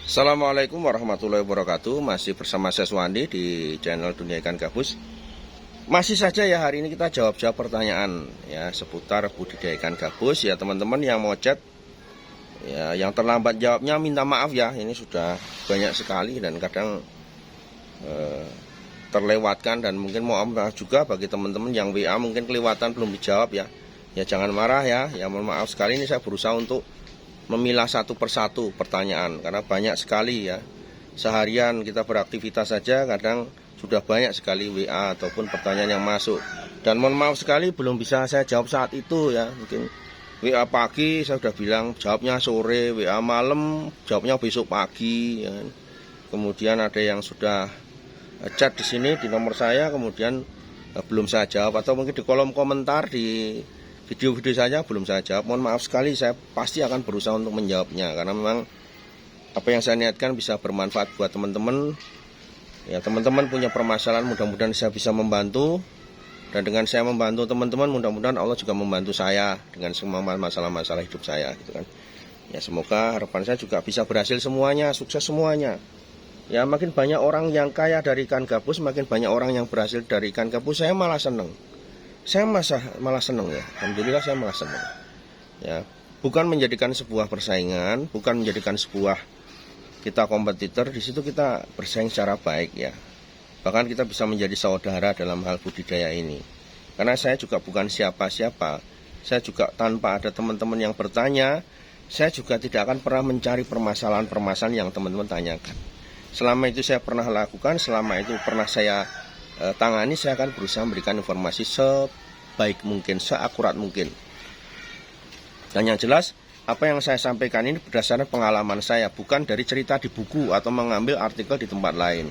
Assalamualaikum warahmatullahi wabarakatuh. Masih bersama saya Suwandi di channel Dunia Ikan Gabus. Masih saja ya, hari ini kita jawab-jawab pertanyaan ya seputar budidaya ikan gabus. Ya teman-teman yang mau chat ya, yang terlambat jawabnya minta maaf ya. Ini sudah banyak sekali dan kadang terlewatkan, dan mungkin mohon maaf juga bagi teman-teman yang WA mungkin kelewatan belum dijawab ya. Ya jangan marah ya. Ya mohon maaf sekali, ini saya berusaha untuk memilah satu persatu pertanyaan karena banyak sekali ya. Seharian kita beraktivitas saja kadang sudah banyak sekali WA ataupun pertanyaan yang masuk, dan mohon maaf sekali belum bisa saya jawab saat itu ya. Mungkin WA pagi saya sudah bilang jawabnya sore, WA malam jawabnya besok pagi ya. Kemudian ada yang sudah chat di sini di nomor saya, kemudian belum saya jawab, atau mungkin di kolom komentar di video-video saya belum saya jawab. Mohon maaf sekali, saya pasti akan berusaha untuk menjawabnya karena memang apa yang saya niatkan bisa bermanfaat buat teman-teman. Ya teman-teman punya permasalahan, mudah-mudahan saya bisa membantu, dan dengan saya membantu teman-teman mudah-mudahan Allah juga membantu saya dengan semua masalah-masalah hidup saya gitu kan. Ya semoga harapan saya juga bisa berhasil semuanya, sukses semuanya. Ya makin banyak orang yang kaya dari ikan gabus, makin banyak orang yang berhasil dari ikan gabus, saya malah seneng. Saya malah seneng ya, alhamdulillah saya malah seneng. Ya, bukan menjadikan sebuah persaingan, bukan menjadikan sebuah kita kompetitor. Di situ kita bersaing secara baik ya. Bahkan kita bisa menjadi saudara dalam hal budidaya ini. Karena saya juga bukan siapa-siapa. Saya juga tanpa ada teman-teman yang bertanya, saya juga tidak akan pernah mencari permasalahan-permasalahan yang teman-teman tanyakan. Selama itu saya pernah lakukan, selama itu pernah saya tangani, saya akan berusaha memberikan informasi sebaik mungkin, seakurat mungkin. Dan yang jelas, apa yang saya sampaikan ini berdasarkan pengalaman saya, bukan dari cerita di buku atau mengambil artikel di tempat lain.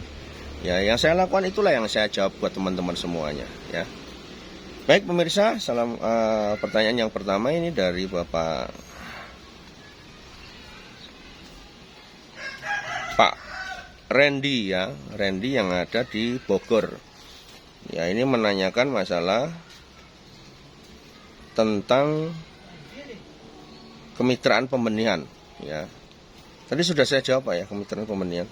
Ya, yang saya lakukan itulah yang saya jawab buat teman-teman semuanya. Ya, baik pemirsa, pertanyaan yang pertama ini dari Bapak Pak Randy ya, Randy yang ada di Bogor. Ya, ini menanyakan masalah tentang kemitraan pembenihan. Ya, tadi sudah saya jawab Pak ya, kemitraan pembenihan.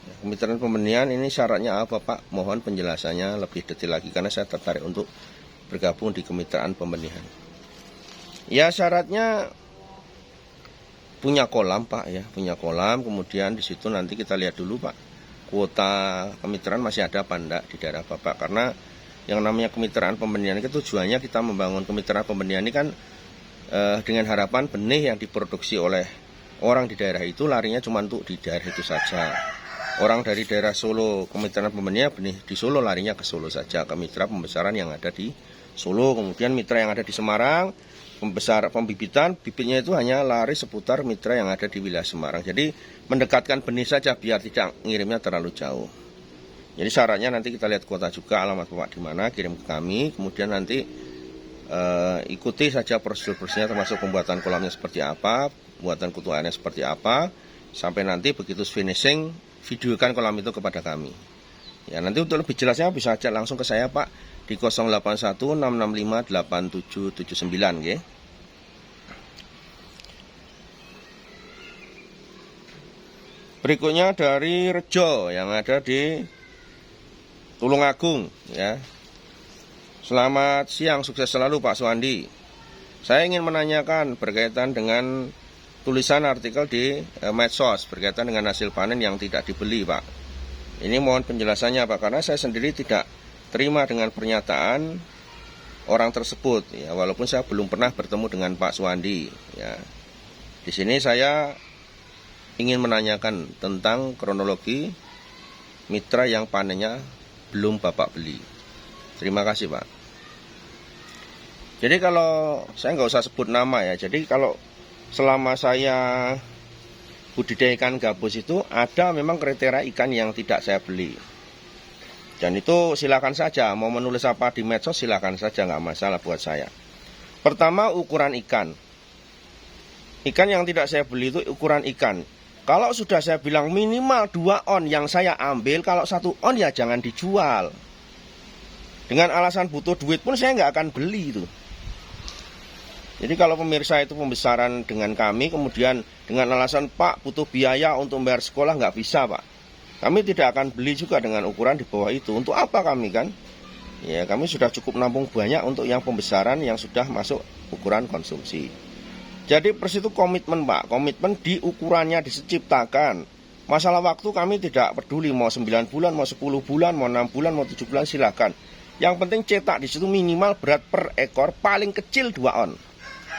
Ya, kemitraan pembenihan ini syaratnya apa Pak? Mohon penjelasannya lebih detail lagi karena saya tertarik untuk bergabung di kemitraan pembenihan. Ya syaratnya punya kolam Pak ya, punya kolam. Kemudian di situ nanti kita lihat dulu Pak, kuota kemitraan masih ada apa enggak di daerah Bapak. Karena yang namanya kemitraan pembenihan itu tujuannya kita membangun kemitraan pembenihan ini kan dengan harapan benih yang diproduksi oleh orang di daerah itu larinya cuma untuk di daerah itu saja. Orang dari daerah Solo kemitraan pembenihan benih di Solo larinya ke Solo saja, ke mitra pembesaran yang ada di Solo. Kemudian mitra yang ada di Semarang, pembibitan bibitnya itu hanya lari seputar mitra yang ada di wilayah Semarang. Jadi mendekatkan benih saja biar tidak ngirimnya terlalu jauh. Jadi syaratnya nanti kita lihat kuota juga, alamat Bapak di mana, kirim ke kami. Kemudian nanti ikuti saja prosedur-prosedurnya, termasuk pembuatan kolamnya seperti apa, pembuatan kutu airnya seperti apa, sampai nanti begitu finishing videokan kolam itu kepada kami. Ya nanti untuk lebih jelasnya bisa chat langsung ke saya Pak di 0816658779 nggih. Berikutnya dari Rejo yang ada di Tulungagung ya. Selamat siang, sukses selalu Pak Suwandi. Saya ingin menanyakan berkaitan dengan tulisan artikel di medsos berkaitan dengan hasil panen yang tidak dibeli Pak. Ini mohon penjelasannya Pak, karena saya sendiri tidak terima dengan pernyataan orang tersebut ya, walaupun saya belum pernah bertemu dengan Pak Suwandi ya. Di sini saya ingin menanyakan tentang kronologi mitra yang panennya belum Bapak beli. Terima kasih Pak. Jadi kalau saya nggak usah sebut nama ya. Jadi kalau selama saya budidaya ikan gabus itu ada memang kriteria ikan yang tidak saya beli. Dan itu silakan saja, mau menulis apa di medsos silakan saja, nggak masalah buat saya. Pertama, ukuran ikan. Ikan yang tidak saya beli itu ukuran ikan. Kalau sudah saya bilang minimal 2 on yang saya ambil, kalau 1 on ya jangan dijual. Dengan alasan butuh duit pun saya nggak akan beli itu. Jadi kalau pemirsa itu pembesaran dengan kami, kemudian dengan alasan Pak butuh biaya untuk membayar sekolah, nggak bisa Pak. Kami tidak akan beli juga dengan ukuran di bawah itu. Untuk apa kami kan? Ya kami sudah cukup nampung banyak untuk yang pembesaran yang sudah masuk ukuran konsumsi. Jadi pers itu komitmen Pak, komitmen di ukurannya diciptakan. Masalah waktu kami tidak peduli, mau 9 bulan, mau 10 bulan, mau 6 bulan, mau 7 bulan silakan. Yang penting cetak di situ minimal berat per ekor paling kecil 2 on.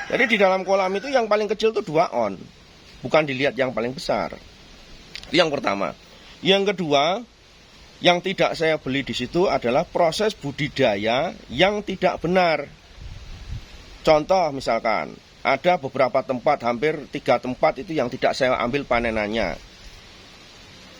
Jadi di dalam kolam itu yang paling kecil itu 2 on, bukan dilihat yang paling besar. Itu yang pertama. Yang kedua, yang tidak saya beli di situ adalah proses budidaya yang tidak benar. Contoh misalkan, ada beberapa tempat, hampir 3 tempat itu yang tidak saya ambil panenannya.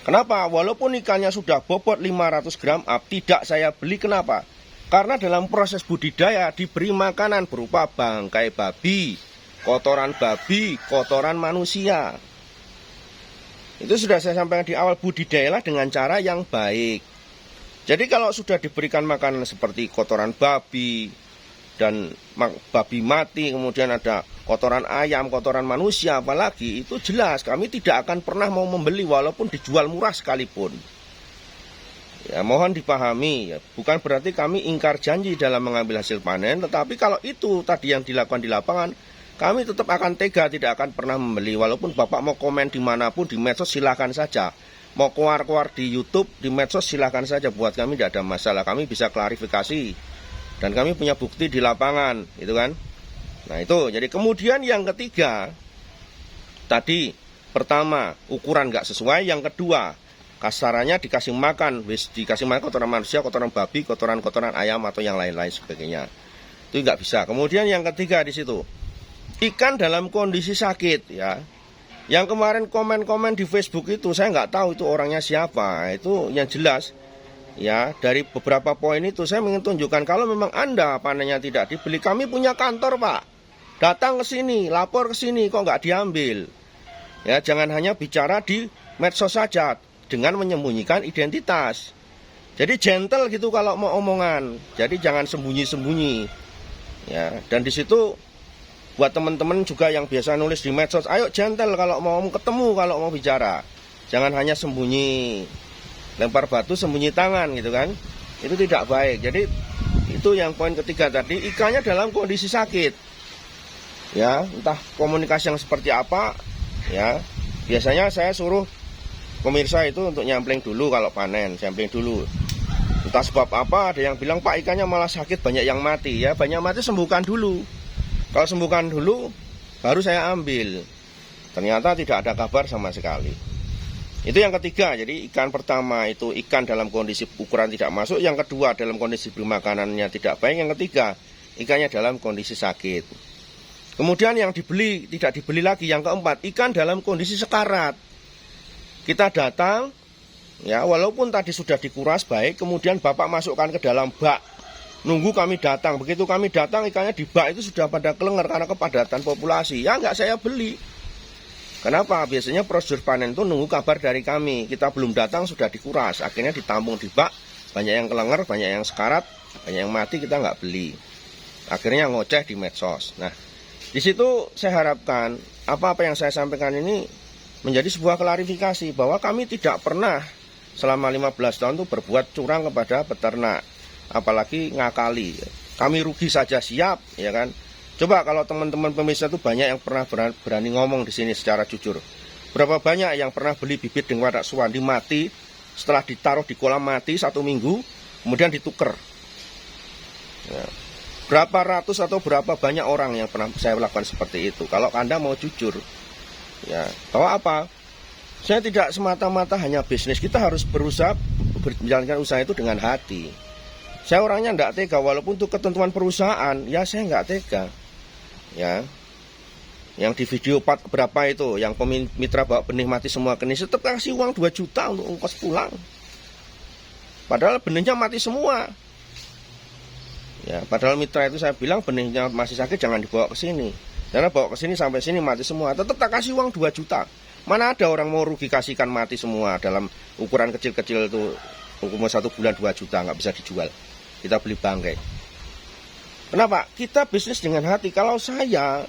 Kenapa? Walaupun ikannya sudah bobot 500 gram up, tidak saya beli. Kenapa? Karena dalam proses budidaya diberi makanan berupa bangkai babi, kotoran manusia. Itu sudah saya sampaikan di awal, budidayalah dengan cara yang baik. Jadi kalau sudah diberikan makanan seperti kotoran babi dan babi mati, kemudian ada kotoran ayam, kotoran manusia, apalagi itu jelas kami tidak akan pernah mau membeli walaupun dijual murah sekalipun. Ya, mohon dipahami, ya, bukan berarti kami ingkar janji dalam mengambil hasil panen, tetapi kalau itu tadi yang dilakukan di lapangan, kami tetap akan tega, tidak akan pernah membeli. Walaupun Bapak mau komen dimanapun, di medsos silahkan saja. Mau keluar di YouTube, di medsos silahkan saja. Buat kami tidak ada masalah, kami bisa klarifikasi. Dan kami punya bukti di lapangan, gitu kan. Nah itu, jadi kemudian yang ketiga, tadi pertama ukuran nggak sesuai, yang kedua kasarannya dikasih makan kotoran manusia, kotoran babi, kotoran ayam atau yang lain-lain sebagainya. Itu nggak bisa. Kemudian yang ketiga di situ, ikan dalam kondisi sakit ya. Yang kemarin komen-komen di Facebook itu saya nggak tahu itu orangnya siapa. Itu yang jelas ya, dari beberapa poin itu saya ingin tunjukkan kalau memang Anda panennya tidak dibeli, kami punya kantor Pak. Datang ke sini, lapor ke sini, kok nggak diambil. Ya, jangan hanya bicara di medsos saja dengan menyembunyikan identitas. Jadi gentle gitu kalau mau omongan. Jadi jangan sembunyi-sembunyi. Ya, dan di situ buat teman-teman juga yang biasa nulis di medsos, ayo gentle kalau mau ketemu, kalau mau bicara. Jangan hanya sembunyi, lempar batu sembunyi tangan gitu kan. Itu tidak baik. Jadi itu yang poin ketiga tadi, ikannya dalam kondisi sakit. Ya, entah komunikasi yang seperti apa, ya. Biasanya saya suruh pemirsa itu untuk nyampling dulu kalau panen, sampling dulu. Entah sebab apa, ada yang bilang, Pak ikannya malah sakit, banyak yang mati. Ya, banyak mati sembuhkan dulu. Kalau sembuhkan dulu, baru saya ambil. Ternyata tidak ada kabar sama sekali. Itu yang ketiga, jadi ikan pertama itu ikan dalam kondisi ukuran tidak masuk. Yang kedua dalam kondisi beri makanannya tidak baik. Yang ketiga, ikannya dalam kondisi sakit. Kemudian yang dibeli, tidak dibeli lagi. Yang keempat, ikan dalam kondisi sekarat. Kita datang, ya walaupun tadi sudah dikuras baik, kemudian Bapak masukkan ke dalam bak. Nunggu kami datang. Begitu kami datang, ikannya di bak itu sudah pada kelenger karena kepadatan populasi. Ya nggak saya beli. Kenapa? Biasanya prosedur panen itu nunggu kabar dari kami. Kita belum datang sudah dikuras. Akhirnya ditampung di bak. Banyak yang kelenger, banyak yang sekarat, banyak yang mati, kita nggak beli. Akhirnya ngoceh di medsos. Nah, di situ saya harapkan apa-apa yang saya sampaikan ini menjadi sebuah klarifikasi bahwa kami tidak pernah selama 15 tahun itu berbuat curang kepada peternak, apalagi ngakali. Kami rugi saja siap, ya kan? Coba kalau teman-teman pemirsa itu banyak yang pernah berani ngomong di sini secara jujur. Berapa banyak yang pernah beli bibit dengan wadah suwandi mati, setelah ditaruh di kolam mati 1 minggu, kemudian dituker. Ya. Berapa ratus atau berapa banyak orang yang pernah saya lakukan seperti itu. Kalau Anda mau jujur, ya, bahwa apa? Saya tidak semata-mata hanya bisnis. Kita harus berusaha menjalankan usaha itu dengan hati. Saya orangnya tidak tega, walaupun untuk ketentuan perusahaan, ya saya nggak tega. Ya, yang di video berapa itu, yang mitra bawa benih mati semua kenis, tetap kasih uang 2 juta untuk ongkos pulang. Padahal benihnya mati semua. Ya, padahal mitra itu saya bilang benihnya masih sakit jangan dibawa ke sini. Karena bawa ke sini sampai sini mati semua. Tetap tak kasih uang 2 juta. Mana ada orang mau rugi kasihkan mati semua dalam ukuran kecil-kecil itu umur 1 bulan 2 juta nggak bisa dijual. Kita beli bangkai. Kenapa? Kita bisnis dengan hati. Kalau saya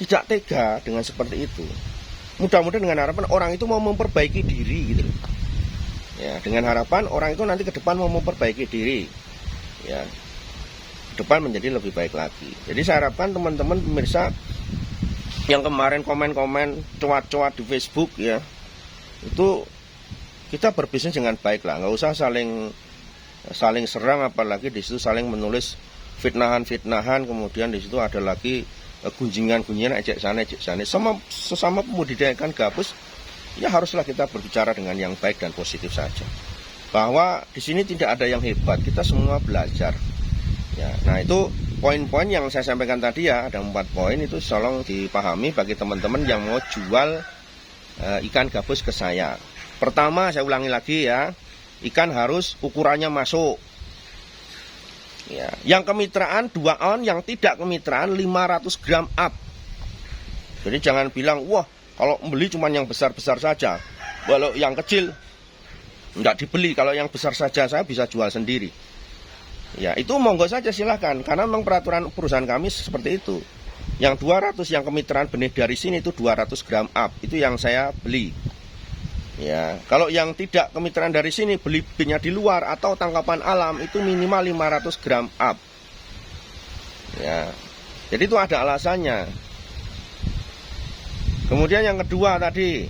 tidak tega dengan seperti itu, mudah-mudahan dengan harapan orang itu mau memperbaiki diri gitu. Ya, dengan harapan orang itu nanti ke depan mau memperbaiki diri. Ya, ke depan menjadi lebih baik lagi. Jadi saya harapkan teman-teman pemirsa yang kemarin komen-komen cuat-cuat di Facebook ya, itu kita berbisnis dengan baik lah, nggak usah saling serang, apalagi di situ saling menulis fitnahan-fitnahan, kemudian di situ ada lagi gunjingan-gunjingan, ejek sana. Sesama pembudidaya ikan gabus, ya haruslah kita berbicara dengan yang baik dan positif saja. Bahwa di sini tidak ada yang hebat, kita semua belajar. Ya, nah itu poin-poin yang saya sampaikan tadi ya, ada 4 poin itu tolong dipahami bagi teman-teman yang mau jual ikan gabus ke saya. Pertama, saya ulangi lagi ya, ikan harus ukurannya masuk. Ya, yang kemitraan 2 on, yang tidak kemitraan 500 gram up. Jadi jangan bilang, wah kalau membeli cuma yang besar-besar saja, kalau yang kecil enggak dibeli, kalau yang besar saja saya bisa jual sendiri. Ya itu monggo saja silahkan, karena memang peraturan perusahaan kami seperti itu. Yang 200 yang kemitraan benih dari sini itu 200 gram up, itu yang saya beli. Ya, kalau yang tidak kemitraan dari sini, beli binnya di luar atau tangkapan alam, itu minimal 500 gram up. Ya, jadi itu ada alasannya. Kemudian yang kedua tadi,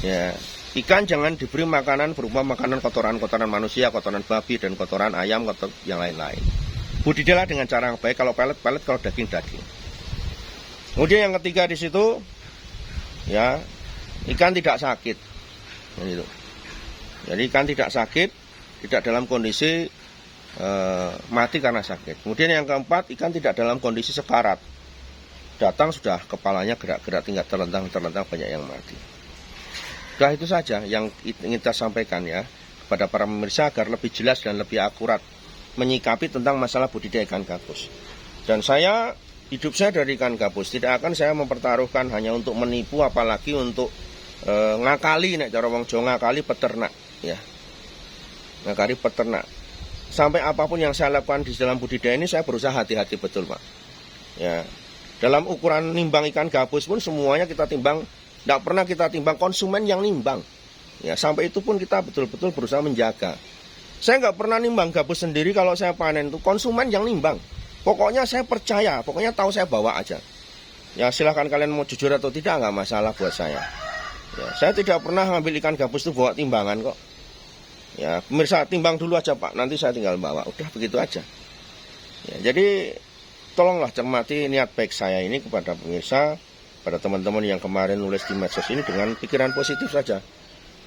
ya, ikan jangan diberi makanan berupa makanan kotoran-kotoran manusia, kotoran babi dan kotoran ayam, yang lain-lain. Budidaya dengan cara yang baik, kalau pelet-pelet, kalau daging-daging. Kemudian yang ketiga di situ, ya, ikan tidak sakit. Jadi ikan tidak sakit, tidak dalam kondisi mati karena sakit. Kemudian yang keempat, ikan tidak dalam kondisi sekarat. Datang sudah kepalanya gerak-gerak, tinggal terlentang banyak yang mati. Sudah itu saja yang ingin kita sampaikan ya kepada para pemirsa agar lebih jelas dan lebih akurat menyikapi tentang masalah budidaya ikan gabus. Dan hidup saya dari ikan gabus, tidak akan saya mempertaruhkan hanya untuk menipu, apalagi untuk ngakali, nek cara wong Jawa ngakali peternak ya. Ngakali peternak. Sampai apapun yang saya lakukan di dalam budidaya ini saya berusaha hati-hati betul, Pak. Ya. Dalam ukuran nimbang ikan gabus pun semuanya kita timbang, tidak pernah kita timbang konsumen yang nimbang. Ya, sampai itu pun kita betul-betul berusaha menjaga. Saya nggak pernah nimbang gabus sendiri, kalau saya panen itu konsumen yang nimbang. Pokoknya saya percaya, pokoknya tahu saya bawa aja. Ya silahkan kalian mau jujur atau tidak, nggak masalah buat saya. Ya, saya tidak pernah ngambil ikan gabus itu bawa timbangan kok. Ya pemirsa, timbang dulu aja Pak, nanti saya tinggal bawa. Udah begitu aja. Ya, jadi tolonglah cermati niat baik saya ini kepada pemirsa, pada teman-teman yang kemarin nulis di medsos ini dengan pikiran positif saja.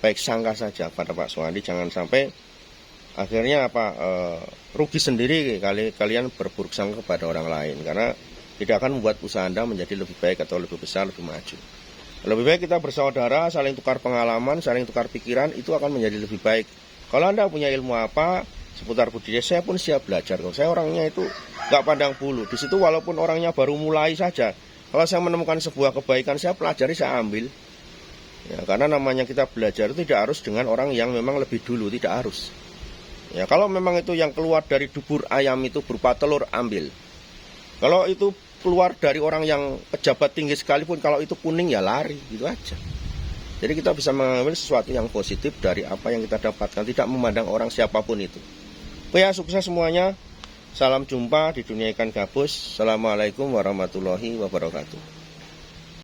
Baik sangka saja pada Pak Suwandi, jangan sampai akhirnya rugi sendiri kalian berburuk sangka kepada orang lain, karena tidak akan membuat usaha Anda menjadi lebih baik atau lebih besar, lebih maju. Lebih baik kita bersaudara, saling tukar pengalaman, saling tukar pikiran, itu akan menjadi lebih baik. Kalau Anda punya ilmu apa seputar budidaya, saya pun siap belajar. Saya orangnya itu nggak pandang bulu. Di situ walaupun orangnya baru mulai saja, kalau saya menemukan sebuah kebaikan, saya pelajari, saya ambil. Ya, karena namanya kita belajar itu tidak harus dengan orang yang memang lebih dulu, tidak harus. Ya, kalau memang itu yang keluar dari dubur ayam itu berupa telur, ambil. Kalau itu keluar dari orang yang pejabat tinggi sekalipun, kalau itu kuning ya lari, gitu aja. Jadi kita bisa mengambil sesuatu yang positif dari apa yang kita dapatkan, tidak memandang orang siapapun itu. Oke ya, sukses semuanya. Salam jumpa di dunia ikan gabus. Assalamualaikum warahmatullahi wabarakatuh.